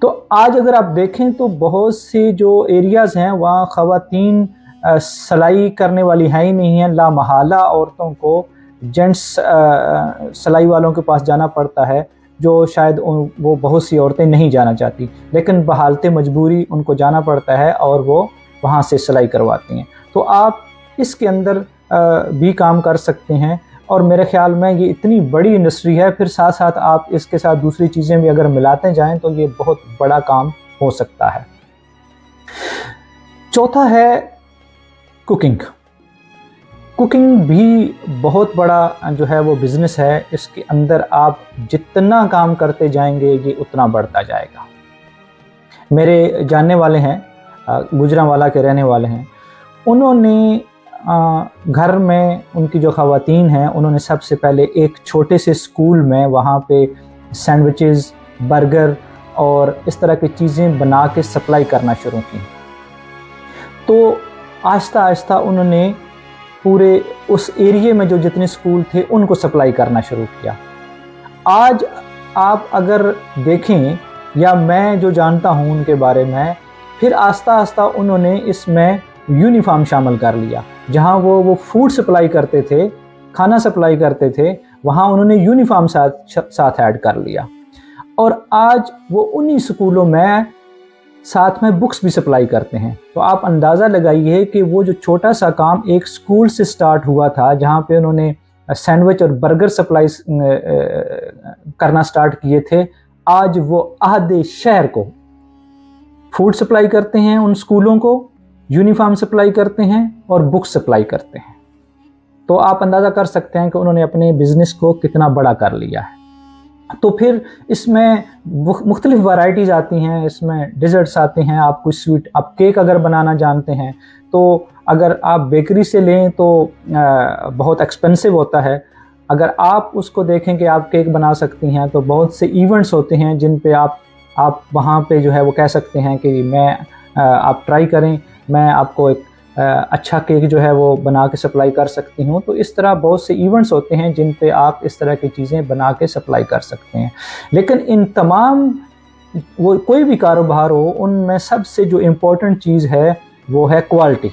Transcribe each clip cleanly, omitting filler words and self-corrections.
تو آج اگر آپ دیکھیں تو بہت سے جو ایریاز ہیں وہاں خواتین سلائی کرنے والی ہیں ہی نہیں ہیں، لا محالہ عورتوں کو جینٹس سلائی والوں کے پاس جانا پڑتا ہے، جو شاید وہ بہت سی عورتیں نہیں جانا چاہتی، لیکن بحالت مجبوری ان کو جانا پڑتا ہے اور وہ وہاں سے سلائی کرواتی ہیں۔ تو آپ اس کے اندر بھی کام کر سکتے ہیں، اور میرے خیال میں یہ اتنی بڑی انڈسٹری ہے، پھر ساتھ ساتھ آپ اس کے ساتھ دوسری چیزیں بھی اگر ملاتے جائیں تو یہ بہت بڑا کام ہو سکتا ہے۔ چوتھا ہے کوکنگ۔ کوکنگ بھی بہت بڑا جو ہے وہ بزنس ہے، اس کے اندر آپ جتنا کام کرتے جائیں گے یہ اتنا بڑھتا جائے گا۔ میرے جاننے والے ہیں، گجرانوالہ کے رہنے والے ہیں، انہوں نے گھر میں ان کی جو خواتین ہیں انہوں نے سب سے پہلے ایک چھوٹے سے اسکول میں وہاں پہ سینڈوچز، برگر اور اس طرح کی چیزیں بنا کے سپلائی کرنا شروع کی۔ تو آہستہ آہستہ انہوں نے پورے اس ایریے میں جو جتنے اسکول تھے ان کو سپلائی کرنا شروع کیا۔ آج آپ اگر دیکھیں یا میں جو جانتا ہوں ان کے بارے میں، پھر آہستہ آہستہ انہوں نے اس میں یونیفارم شامل کر لیا۔ جہاں وہ فوڈ سپلائی کرتے تھے، کھانا سپلائی کرتے تھے، وہاں انہوں نے یونیفارم ساتھ ایڈ کر لیا، اور آج وہ انہی سکولوں میں ساتھ میں بکس بھی سپلائی کرتے ہیں۔ تو آپ اندازہ لگائیے کہ وہ جو چھوٹا سا کام ایک سکول سے سٹارٹ ہوا تھا، جہاں پہ انہوں نے سینڈوچ اور برگر سپلائی کرنا سٹارٹ کیے تھے، آج وہ آدھے شہر کو فوڈ سپلائی کرتے ہیں، ان سکولوں کو یونیفارم سپلائی کرتے ہیں اور بکس سپلائی کرتے ہیں۔ تو آپ اندازہ کر سکتے ہیں کہ انہوں نے اپنے بزنس کو کتنا بڑا کر لیا ہے۔ تو پھر اس میں مختلف ورائٹیز آتی ہیں، اس میں ڈیزرٹس آتے ہیں، آپ کوئی سویٹ، آپ کیک اگر بنانا جانتے ہیں تو اگر آپ بیکری سے لیں تو بہت ایکسپینسو ہوتا ہے۔ اگر آپ اس کو دیکھیں کہ آپ کیک بنا سکتی ہیں تو بہت سے ایونٹس ہوتے ہیں جن پہ آپ وہاں پہ جو ہے وہ کہہ سکتے ہیں کہ آپ ٹرائی کریں، میں آپ کو ایک اچھا کیک جو ہے وہ بنا کے سپلائی کر سکتی ہوں۔ تو اس طرح بہت سے ایونٹس ہوتے ہیں جن پہ آپ اس طرح کی چیزیں بنا کے سپلائی کر سکتے ہیں۔ لیکن ان تمام وہ کوئی بھی کاروبار ہو، ان میں سب سے جو امپورٹنٹ چیز ہے وہ ہے کوالٹی۔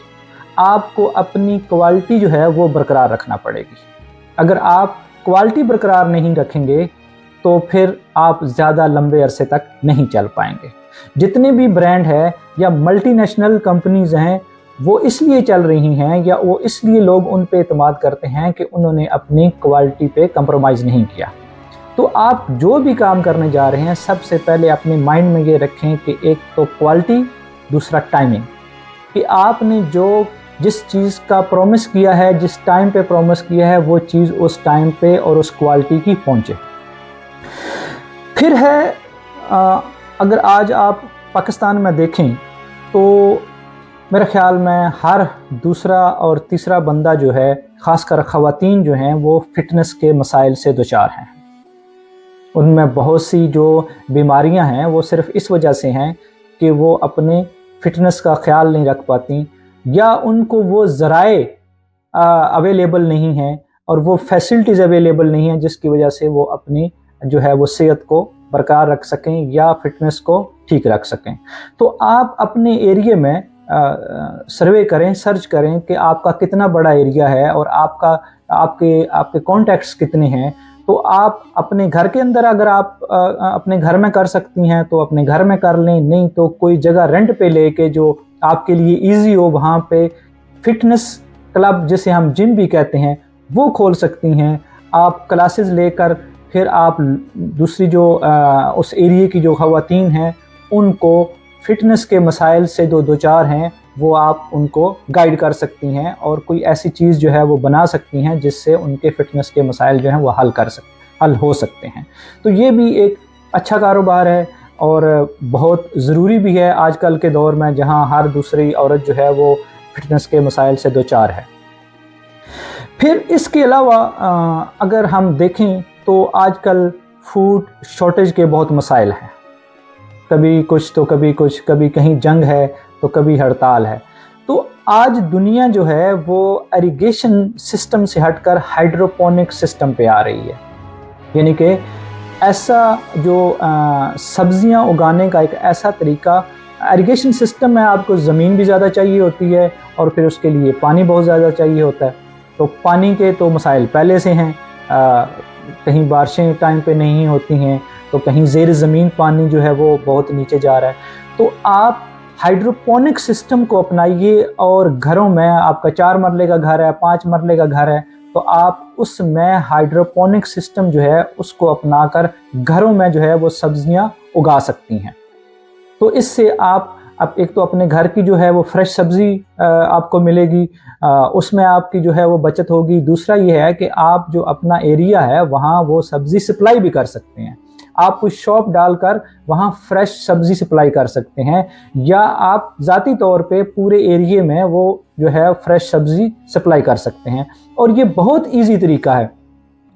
آپ کو اپنی کوالٹی جو ہے وہ برقرار رکھنا پڑے گی۔ اگر آپ کوالٹی برقرار نہیں رکھیں گے تو پھر آپ زیادہ لمبے عرصے تک نہیں چل پائیں گے۔ جتنے بھی برانڈ ہے یا ملٹی نیشنل کمپنیز ہیں، وہ اس لیے چل رہی ہیں یا وہ اس لیے لوگ ان پہ اعتماد کرتے ہیں کہ انہوں نے اپنی کوالٹی پہ کمپرومائز نہیں کیا۔ تو آپ جو بھی کام کرنے جا رہے ہیں، سب سے پہلے اپنے مائنڈ میں یہ رکھیں کہ ایک تو کوالٹی، دوسرا ٹائمنگ، کہ آپ نے جس چیز کا پرومس کیا ہے، جس ٹائم پہ پرومس کیا ہے، وہ چیز اس ٹائم پہ اور اس کوالٹی کی پہنچے۔ پھر ہے اگر آج آپ پاکستان میں دیکھیں تو میرے خیال میں ہر دوسرا اور تیسرا بندہ جو ہے، خاص کر خواتین جو ہیں، وہ فٹنس کے مسائل سے دوچار ہیں۔ ان میں بہت سی جو بیماریاں ہیں وہ صرف اس وجہ سے ہیں کہ وہ اپنے فٹنس کا خیال نہیں رکھ پاتی، یا ان کو وہ ذرائع اویلیبل نہیں ہیں اور وہ فیسلٹیز اویلیبل نہیں ہیں جس کی وجہ سے وہ اپنی جو ہے وہ صحت کو برقرار رکھ سکیں یا فٹنس کو ٹھیک رکھ سکیں۔ تو آپ اپنے ایریے میں سروے کریں، سرچ کریں کہ آپ کا کتنا بڑا ایریا ہے اور آپ کے کانٹیکٹس کتنے ہیں۔ تو آپ اپنے گھر کے اندر اگر آپ اپنے گھر میں کر سکتی ہیں تو اپنے گھر میں کر لیں، نہیں تو کوئی جگہ رینٹ پہ لے کے جو آپ کے لیے ایزی ہو، وہاں پہ فٹنس کلب جسے ہم جم بھی کہتے ہیں وہ کھول سکتی ہیں۔ آپ کلاسز لے کر پھر آپ دوسری جو اس ایریے کی جو خواتین ہیں ان کو فٹنس کے مسائل سے دوچار ہیں، وہ آپ ان کو گائیڈ کر سکتی ہیں اور کوئی ایسی چیز جو ہے وہ بنا سکتی ہیں جس سے ان کے فٹنس کے مسائل جو ہیں وہ حل ہو سکتے ہیں۔ تو یہ بھی ایک اچھا کاروبار ہے اور بہت ضروری بھی ہے آج کل کے دور میں، جہاں ہر دوسری عورت جو ہے وہ فٹنس کے مسائل سے دوچار ہے۔ پھر اس کے علاوہ اگر ہم دیکھیں تو آج کل فوڈ شارٹیج کے بہت مسائل ہیں، کبھی کچھ تو کبھی کچھ، کبھی کہیں جنگ ہے تو کبھی ہڑتال ہے۔ تو آج دنیا جو ہے وہ ایریگیشن سسٹم سے ہٹ کر ہائیڈروپونک سسٹم پہ آ رہی ہے، یعنی کہ ایسا جو سبزیاں اگانے کا ایک ایسا طریقہ، ایریگیشن سسٹم میں آپ کو زمین بھی زیادہ چاہیے ہوتی ہے اور پھر اس کے لیے پانی بہت زیادہ چاہیے ہوتا ہے. تو پانی کے تو مسائل پہلے سے ہیں، کہیں بارشیں ٹائم پہ نہیں ہوتی ہیں تو کہیں زیر زمین پانی جو ہے وہ بہت نیچے جا رہا ہے. تو آپ ہائیڈروپونک سسٹم کو اپنائیے، اور گھروں میں آپ کا 4 مرلے کا گھر ہے، 5 مرلے کا گھر ہے، تو آپ اس میں ہائیڈروپونک سسٹم جو ہے اس کو اپنا کر گھروں میں جو ہے وہ سبزیاں اگا سکتی ہیں. تو اس سے آپ اب ایک تو اپنے گھر کی جو ہے وہ فریش سبزی آپ کو ملے گی، اس میں آپ کی جو ہے وہ بچت ہوگی. دوسرا یہ ہے کہ آپ جو اپنا ایریا ہے وہاں وہ سبزی سپلائی بھی کر سکتے ہیں. آپ کوئی شاپ ڈال کر وہاں فریش سبزی سپلائی کر سکتے ہیں، یا آپ ذاتی طور پہ پورے ایریے میں وہ جو ہے فریش سبزی سپلائی کر سکتے ہیں. اور یہ بہت ایزی طریقہ ہے.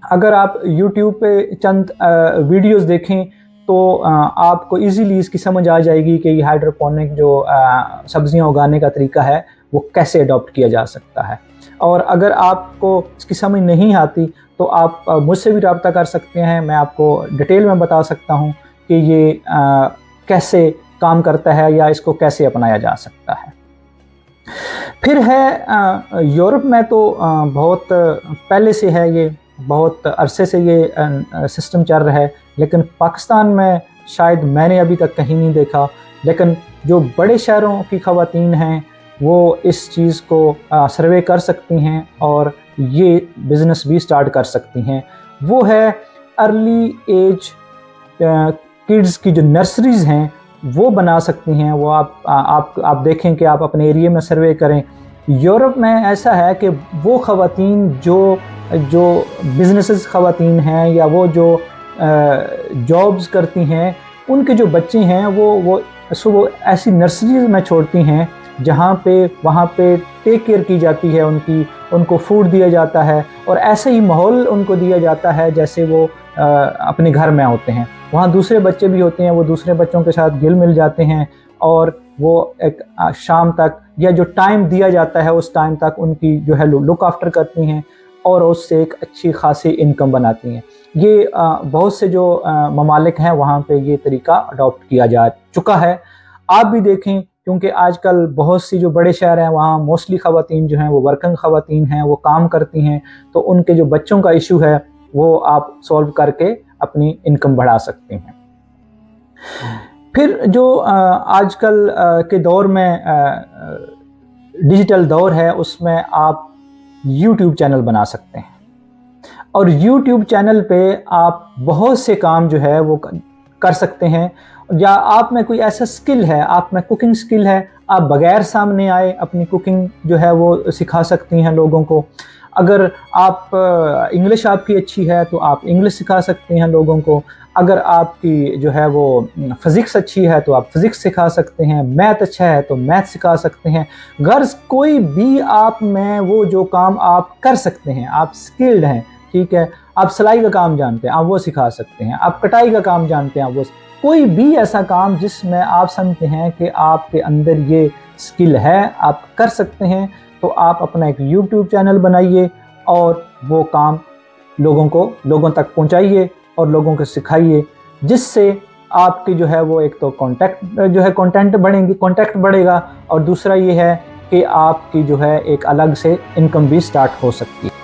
اگر آپ یوٹیوب پہ چند ویڈیوز دیکھیں تو آپ کو ایزیلی اس کی سمجھ آ جائے گی کہ یہ ہائیڈروپونک جو سبزیاں اگانے کا طریقہ ہے وہ کیسے اڈاپٹ کیا جا سکتا ہے. اور اگر آپ کو اس کی سمجھ نہیں آتی تو آپ مجھ سے بھی رابطہ کر سکتے ہیں. میں آپ کو ڈیٹیل میں بتا سکتا ہوں کہ یہ کیسے کام کرتا ہے یا اس کو کیسے اپنایا جا سکتا ہے. پھر ہے یورپ میں تو بہت پہلے سے ہے، یہ بہت عرصے سے یہ سسٹم چل رہا ہے، لیکن پاکستان میں شاید میں نے ابھی تک کہیں نہیں دیکھا. لیکن جو بڑے شہروں کی خواتین ہیں وہ اس چیز کو سروے کر سکتی ہیں اور یہ بزنس بھی سٹارٹ کر سکتی ہیں. وہ ہے ارلی ایج کڈز کی جو نرسریز ہیں وہ بنا سکتی ہیں. وہ آپ دیکھیں کہ آپ اپنے ایریے میں سروے کریں. یورپ میں ایسا ہے کہ وہ خواتین جو بزنسز خواتین ہیں یا وہ جو جابز کرتی ہیں، ان کے جو بچے ہیں وہ ایسی نرسریز میں چھوڑتی ہیں جہاں پہ وہاں پہ ٹیک کیئر کی جاتی ہے، ان کو فوڈ دیا جاتا ہے اور ایسے ہی ماحول ان کو دیا جاتا ہے جیسے وہ اپنے گھر میں ہوتے ہیں. وہاں دوسرے بچے بھی ہوتے ہیں، وہ دوسرے بچوں کے ساتھ گل مل جاتے ہیں اور وہ ایک شام تک یا جو ٹائم دیا جاتا ہے اس ٹائم تک ان کی جو ہے لک آفٹر کرتی ہیں اور اس سے ایک اچھی خاصی انکم بناتی ہیں. یہ بہت سے جو ممالک ہیں وہاں پہ یہ طریقہ اڈاپٹ کیا جا چکا ہے. آپ بھی دیکھیں کیونکہ آج کل بہت سی جو بڑے شہر ہیں وہاں موسٹلی خواتین جو ہیں وہ ورکنگ خواتین ہیں، وہ کام کرتی ہیں، تو ان کے جو بچوں کا ایشو ہے وہ آپ سولو کر کے اپنی انکم بڑھا سکتے ہیں. پھر جو آج کل کے دور میں ڈیجیٹل دور ہے، اس میں آپ یوٹیوب چینل بنا سکتے ہیں اور یوٹیوب چینل پہ آپ بہت سے کام جو ہے وہ کر سکتے ہیں. یا آپ میں کوئی ایسا سکل ہے، آپ میں کوکنگ سکل ہے، آپ بغیر سامنے آئے اپنی کوکنگ جو ہے وہ سکھا سکتی ہیں لوگوں کو. اگر آپ انگلش آپ کی اچھی ہے تو آپ انگلش سکھا سکتے ہیں لوگوں کو. اگر آپ کی جو ہے وہ فزکس اچھی ہے تو آپ فزکس سکھا سکتے ہیں. میتھ اچھا ہے تو میتھ سکھا سکتے ہیں. غرض کوئی بھی آپ میں وہ جو کام آپ کر سکتے ہیں، آپ سکلڈ ہیں، ٹھیک ہے. آپ سلائی کا کام جانتے ہیں، آپ وہ سکھا سکتے ہیں. آپ کٹائی کا کام جانتے ہیں، آپ وہ کوئی بھی ایسا کام جس میں آپ سمجھتے ہیں کہ آپ کے اندر یہ سکل ہے، آپ کر سکتے ہیں، تو آپ اپنا ایک یوٹیوب چینل بنائیے اور وہ کام لوگوں تک پہنچائیے اور لوگوں کو سکھائیے، جس سے آپ کی جو ہے وہ ایک تو کانٹینٹ بڑھے گا اور دوسرا یہ ہے کہ آپ کی جو ہے ایک الگ سے انکم بھی سٹارٹ ہو سکتی ہے.